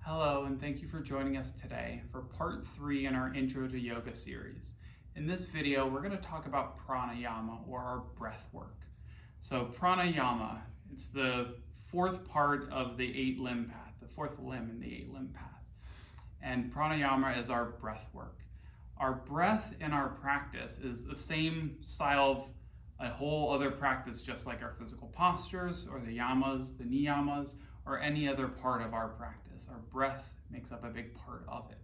Hello, and thank you for joining us today for part 3 in our Intro to Yoga series. In this video, we're going to talk about pranayama, or our breath work. So pranayama, it's the fourth part of the 8-limb path, the fourth limb in the 8-limb path. And pranayama is our breath work. Our breath in our practice is the same style of a whole other practice, just like our physical postures or the yamas, the niyamas, or any other part of our practice. Our breath makes up a big part of it.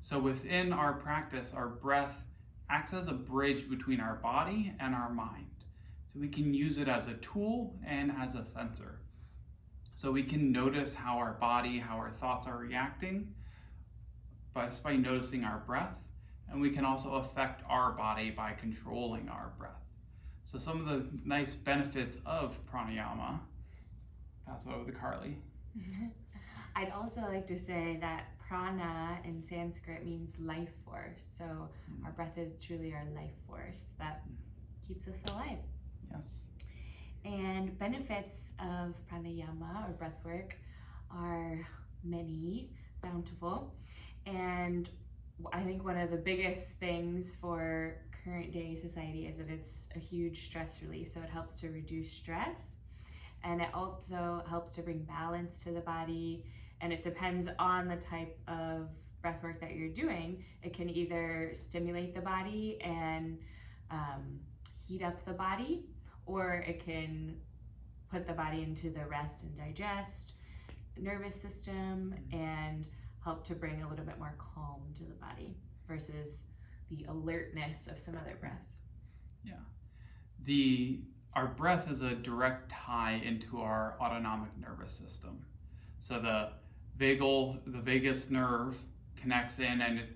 So within our practice, our breath acts as a bridge between our body and our mind. So we can use it as a tool and as a sensor. So we can notice how our body, how our thoughts are reacting just by noticing our breath. And we can also affect our body by controlling our breath. So some of the nice benefits of pranayama, pass it over to Carly. I'd also like to say that prana in Sanskrit means life force. So our breath is truly our life force that keeps us alive. Yes. And benefits of pranayama or breath work are many, bountiful. And I think one of the biggest things for current day society is that it's a huge stress relief. So it helps to reduce stress, and it also helps to bring balance to the body. And it depends on the type of breath work that you're doing. It can either stimulate the body and heat up the body, or it can put the body into the rest and digest nervous system and help to bring a little bit more calm to the body versus the alertness of some other breaths. Yeah. Our breath is a direct tie into our autonomic nervous system. So the vagus nerve connects in, and it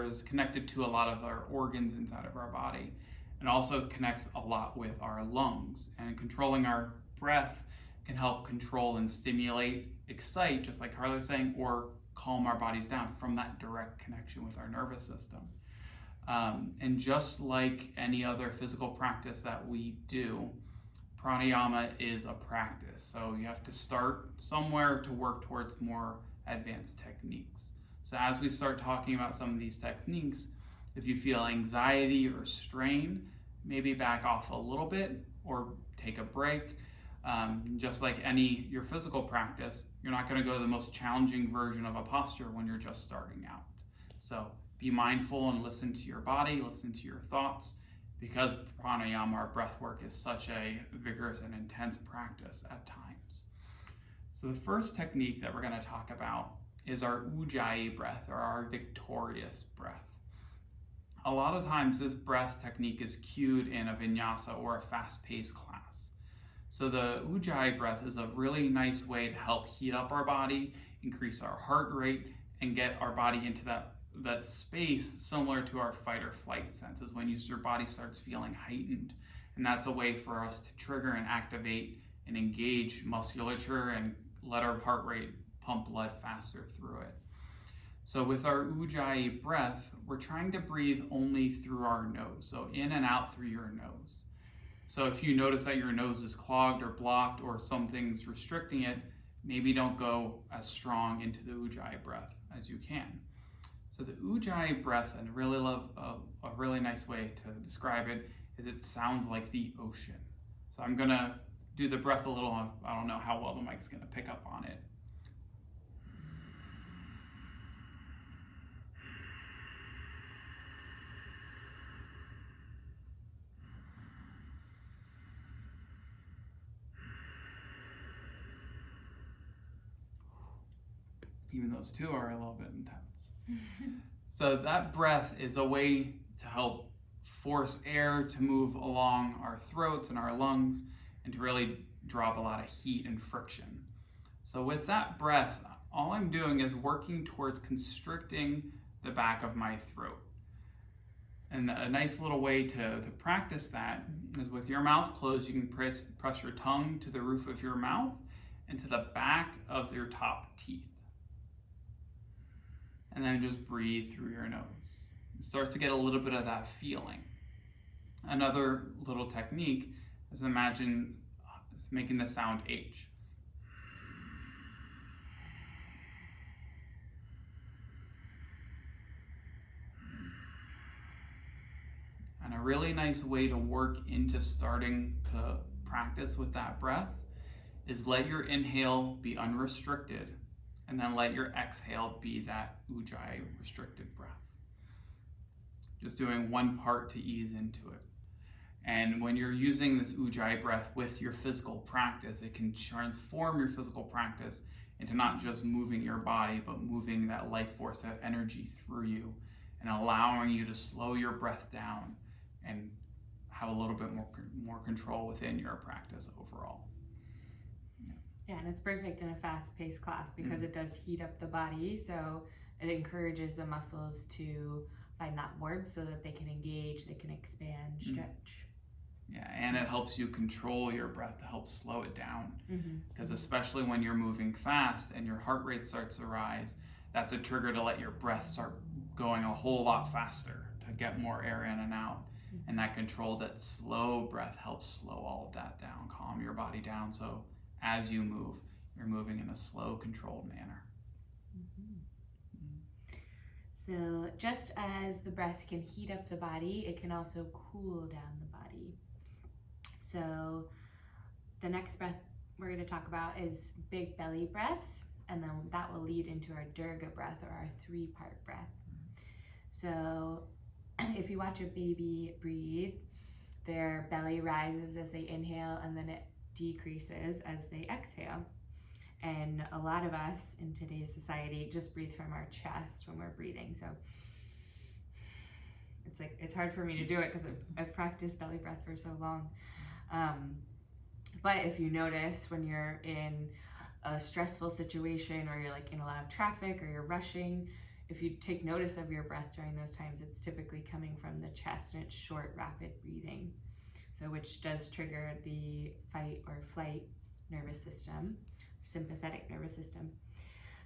is connected to a lot of our organs inside of our body, and also connects a lot with our lungs. And controlling our breath can help control and stimulate, excite, just like Carla was saying, or calm our bodies down from that direct connection with our nervous system. And just like any other physical practice that we do, pranayama is a practice. So you have to start somewhere to work towards more advanced techniques. So as we start talking about some of these techniques, if you feel anxiety or strain, maybe back off a little bit or take a break. Just like your physical practice, you're not going to go to the most challenging version of a posture when you're just starting out. So be mindful and listen to your body, listen to your thoughts, because pranayama, our breath work, is such a vigorous and intense practice at times. So the first technique that we're going to talk about is our Ujjayi breath, or our victorious breath. A lot of times this breath technique is cued in a vinyasa or a fast-paced class. So the Ujjayi breath is a really nice way to help heat up our body, increase our heart rate, and get our body into that space similar to our fight or flight senses, when your body starts feeling heightened. And that's a way for us to trigger and activate and engage musculature and let our heart rate pump blood faster through it. So with our Ujjayi breath, we're trying to breathe only through our nose, so in and out through your nose. So if you notice that your nose is clogged or blocked or something's restricting it, maybe don't go as strong into the Ujjayi breath as you can. So the Ujjayi breath, and really love a really nice way to describe it, is it sounds like the ocean. So I'm gonna do the breath a little, I don't know how well the mic's gonna pick up on it. Even those two are a little bit intense. So that breath is a way to help force air to move along our throats and our lungs, and to really drop a lot of heat and friction. So with that breath, all I'm doing is working towards constricting the back of my throat. And a nice little way to practice that is with your mouth closed. You can press your tongue to the roof of your mouth and to the back of your top teeth. And then just breathe through your nose. It starts to get a little bit of that feeling. Another little technique is imagine making the sound H. And a really nice way to work into starting to practice with that breath is let your inhale be unrestricted, and then let your exhale be that Ujjayi restricted breath. Just doing one part to ease into it. And when you're using this Ujjayi breath with your physical practice, it can transform your physical practice into not just moving your body, but moving that life force, that energy through you, and allowing you to slow your breath down and have a little bit more control within your practice overall. Yeah, and it's perfect in a fast-paced class because it does heat up the body, so it encourages the muscles to find that warmth so that they can engage, they can expand, stretch. Yeah, and it helps you control your breath to help slow it down. Because especially when you're moving fast and your heart rate starts to rise, that's a trigger to let your breath start going a whole lot faster to get more air in and out. And that controlled, that slow breath helps slow all of that down, calm your body down. So as you move, you're moving in a slow, controlled manner. So just as the breath can heat up the body, it can also cool down the body. So the next breath we're going to talk about is big belly breaths, and then that will lead into our Durga breath, or our 3-part breath. So if you watch a baby breathe, their belly rises as they inhale, and then it decreases as they exhale. And a lot of us in today's society just breathe from our chest when we're breathing. So it's hard for me to do it because I've practiced belly breath for so long. But if you notice when you're in a stressful situation, or you're like in a lot of traffic, or you're rushing, if you take notice of your breath during those times, it's typically coming from the chest, and it's short, rapid breathing. So which does trigger the fight or flight nervous system, sympathetic nervous system.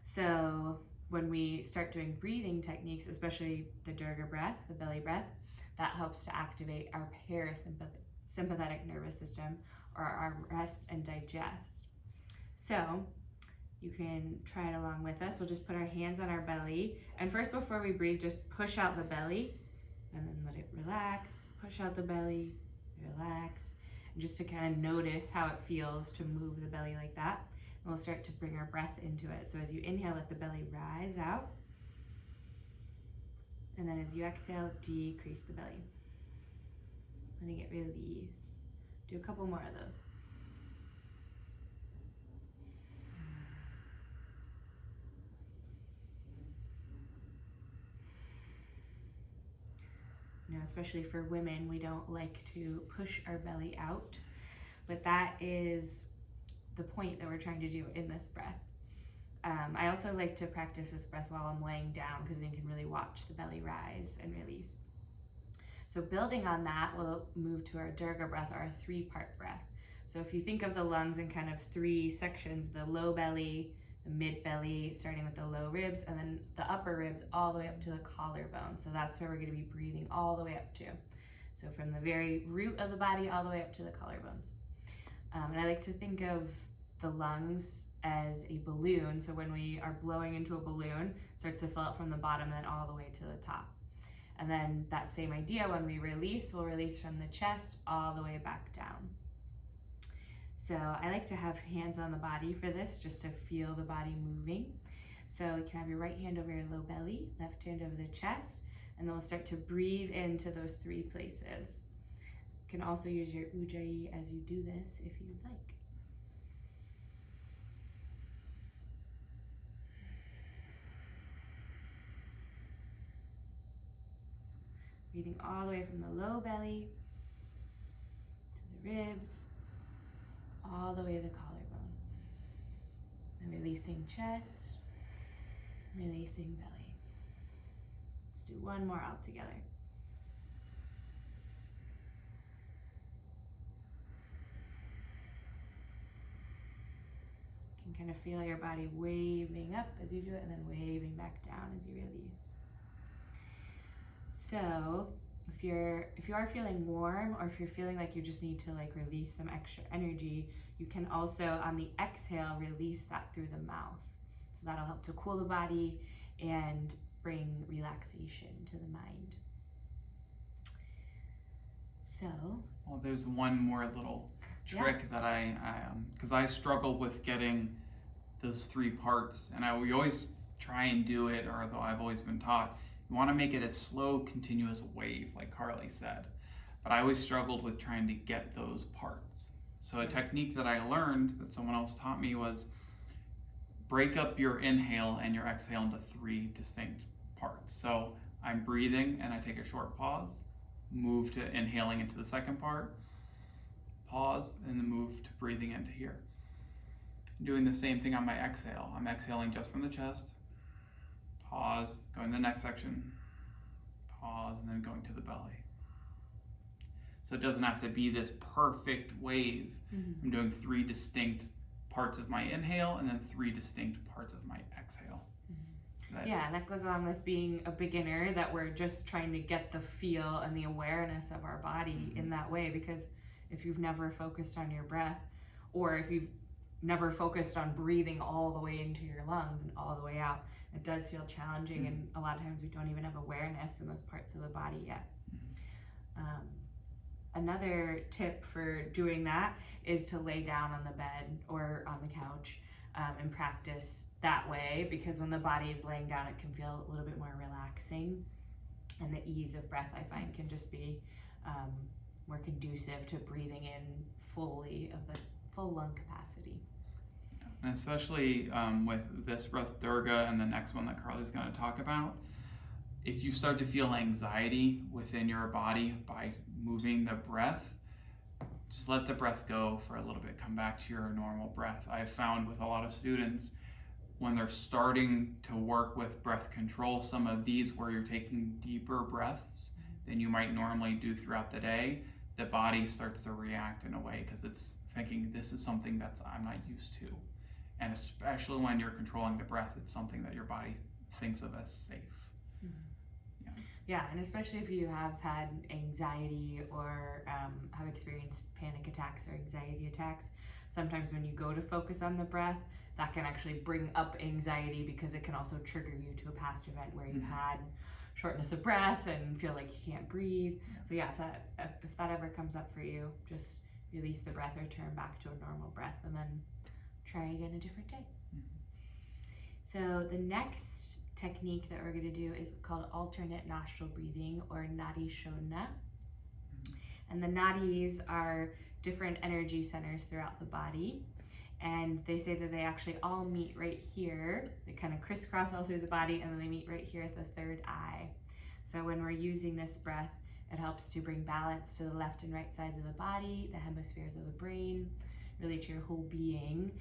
So when we start doing breathing techniques, especially the Durga breath, the belly breath, that helps to activate our parasympathetic nervous system, or our rest and digest. So you can try it along with us. We'll just put our hands on our belly, and first, before we breathe, just push out the belly, and then let it relax. Push out the belly, relax, and just to kind of notice how it feels to move the belly like that. And we'll start to bring our breath into it. So as you inhale, let the belly rise out, and then as you exhale, decrease the belly, letting it release. Do a couple more of those. You know, especially for women, we don't like to push our belly out, but that is the point that we're trying to do in this breath. I also like to practice this breath while I'm laying down, because then you can really watch the belly rise and release. So building on that, we'll move to our Durga breath, our 3-part breath. So if you think of the lungs in kind of 3 sections, the low belly, the mid belly, starting with the low ribs, and then the upper ribs all the way up to the collarbone. So that's where we're going to be breathing all the way up to. So from the very root of the body all the way up to the collarbones. And I like to think of the lungs as a balloon. So when we are blowing into a balloon, it starts to fill up from the bottom, then all the way to the top. And then that same idea, when we release, we'll release from the chest all the way back down. So I like to have hands on the body for this, just to feel the body moving. So you can have your right hand over your low belly, left hand over the chest, and then we'll start to breathe into those 3 places. You can also use your Ujjayi as you do this if you'd like. Breathing all the way from the low belly to the ribs, all the way to the collarbone. And releasing chest, releasing belly. Let's do one more out together. You can kind of feel your body waving up as you do it, and then waving back down as you release. So if you are feeling warm, or if you're feeling like you just need to release some extra energy, you can also on the exhale release that through the mouth. So that'll help to cool the body and bring relaxation to the mind. So, well, there's one more little trick that because I struggle with getting those three parts, and we always try and do it, or though I've always been taught, you want to make it a slow, continuous wave, like Carly said. But I always struggled with trying to get those parts. So a technique that I learned that someone else taught me was break up your inhale and your exhale into three distinct parts. So I'm breathing and I take a short pause, move to inhaling into the second part, pause, and then move to breathing into here. Doing the same thing on my exhale. I'm exhaling just from the chest, pause, going to the next section, pause, and then going to the belly. So it doesn't have to be this perfect wave. I'm doing three distinct parts of my inhale and then three distinct parts of my exhale. Yeah, and that goes along with being a beginner, that we're just trying to get the feel and the awareness of our body in that way, because if you've never focused on your breath, or if you've never focused on breathing all the way into your lungs and all the way out, it does feel challenging, and a lot of times we don't even have awareness in those parts of the body yet. Another tip for doing that is to lay down on the bed or on the couch and practice that way, because when the body is laying down, it can feel a little bit more relaxing, and the ease of breath, I find, can just be more conducive to breathing in fully of the full lung capacity. And especially with this breath, Durga, and the next one that Carly's going to talk about, if you start to feel anxiety within your body by moving the breath, just let the breath go for a little bit. Come back to your normal breath. I've found with a lot of students, when they're starting to work with breath control, some of these where you're taking deeper breaths than you might normally do throughout the day, the body starts to react in a way because it's thinking, this is something that I'm not used to. And especially when you're controlling the breath, it's something that your body thinks of as safe. Yeah, and especially if you have had anxiety or have experienced panic attacks or anxiety attacks, sometimes when you go to focus on the breath, that can actually bring up anxiety, because it can also trigger you to a past event where you had shortness of breath and feel like you can't breathe. So yeah, if that ever comes up for you, just release the breath or turn back to a normal breath, and then try again a different day. So the next technique that we're going to do is called alternate nostril breathing, or Nadi Shodhana. And the nadis are different energy centers throughout the body, and they say that they actually all meet right here. They kind of crisscross all through the body, and then they meet right here at the third eye. So when we're using this breath, it helps to bring balance to the left and right sides of the body, the hemispheres of the brain, really to your whole being.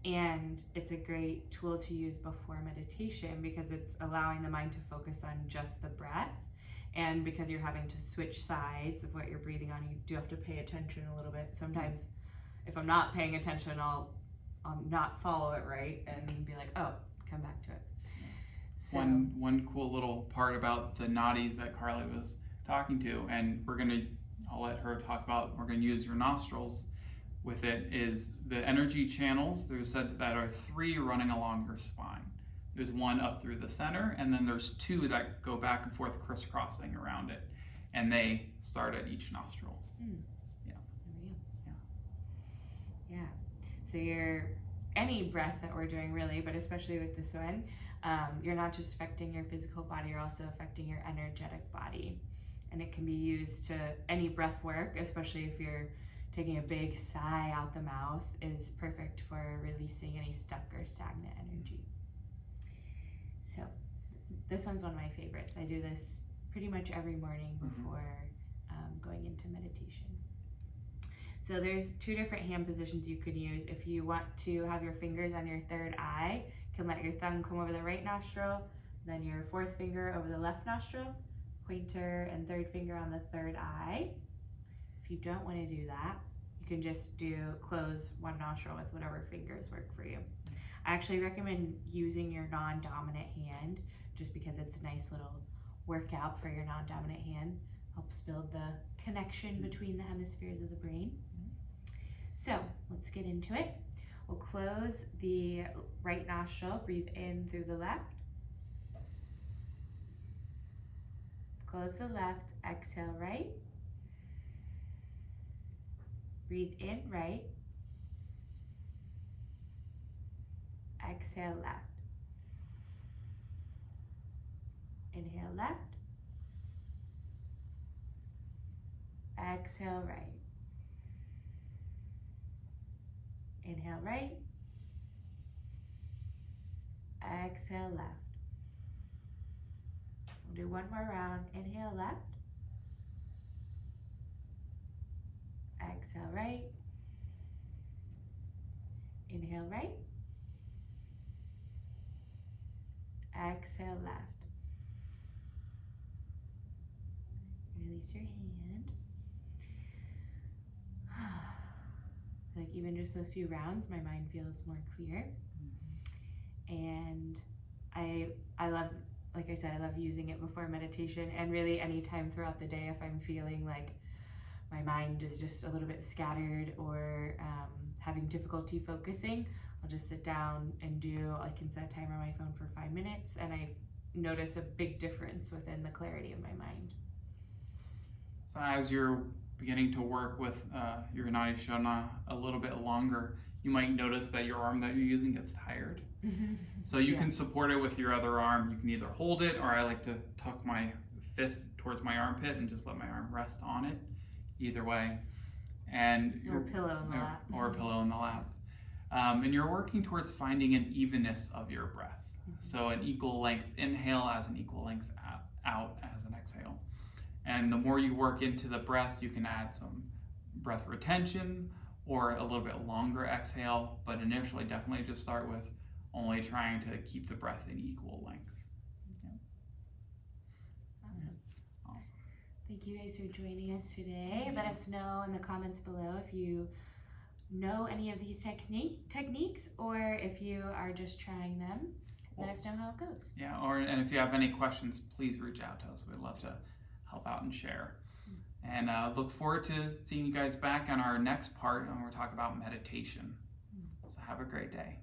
And it's a great tool to use before meditation, because it's allowing the mind to focus on just the breath. And because you're having to switch sides of what you're breathing on, you do have to pay attention a little bit. Sometimes if I'm not paying attention, I'll not follow it right and be like, oh, come back to it. So One cool little part about the nadis that Carly was talking to, and I'll let her talk about, we're gonna use your nostrils with it, is the energy channels. There's said that are 3 running along your spine. There's one up through the center, and then there's 2 that go back and forth crisscrossing around it, and they start at each nostril. Yeah. So any breath that we're doing, really, but especially with this one, you're not just affecting your physical body, you're also affecting your energetic body. And it can be used to any breath work, especially if you're taking a big sigh out the mouth, is perfect for releasing any stuck or stagnant energy. So this one's one of my favorites. I do this pretty much every morning before going into meditation. So there's 2 different hand positions you can use. If you want to have your fingers on your third eye, you can let your thumb come over the right nostril, then your 4th finger over the left nostril, pointer and 3rd finger on the 3rd eye. If you don't want to do that, you can just close one nostril with whatever fingers work for you. I actually recommend using your non-dominant hand, just because it's a nice little workout for your non-dominant hand. Helps build the connection between the hemispheres of the brain. So let's get into it. We'll close the right nostril, breathe in through the left. Close the left, exhale right. Breathe in, right. Exhale, left. Inhale, left. Exhale, right. Inhale, right. Exhale, left. We'll do one more round. Inhale, left. Exhale, right. Inhale, right. Exhale, left. Release your hand. Like even just those few rounds, my mind feels more clear. And I love, like I said, I love using it before meditation and really any time throughout the day if I'm feeling like my mind is just a little bit scattered or having difficulty focusing, I'll just sit down and I can set a timer on my phone for 5 minutes and I notice a big difference within the clarity of my mind. So as you're beginning to work with your Nadi Shodhana a little bit longer, you might notice that your arm that you're using gets tired. So you can support it with your other arm. You can either hold it, or I like to tuck my fist towards my armpit and just let my arm rest on it. Either way. Or a pillow in the lap. Or a pillow in the lap. And you're working towards finding an evenness of your breath. So an equal length inhale as an equal length out as an exhale. And the more you work into the breath, you can add some breath retention or a little bit longer exhale, but initially definitely just start with only trying to keep the breath in equal length. Awesome. Thank you guys for joining us today. Let us know in the comments below if you know any of these techniques or if you are just trying them. Let us know how it goes. Yeah, and if you have any questions, please reach out to us. We'd love to help out and share. And look forward to seeing you guys back on our next part when we're talking about meditation. So have a great day.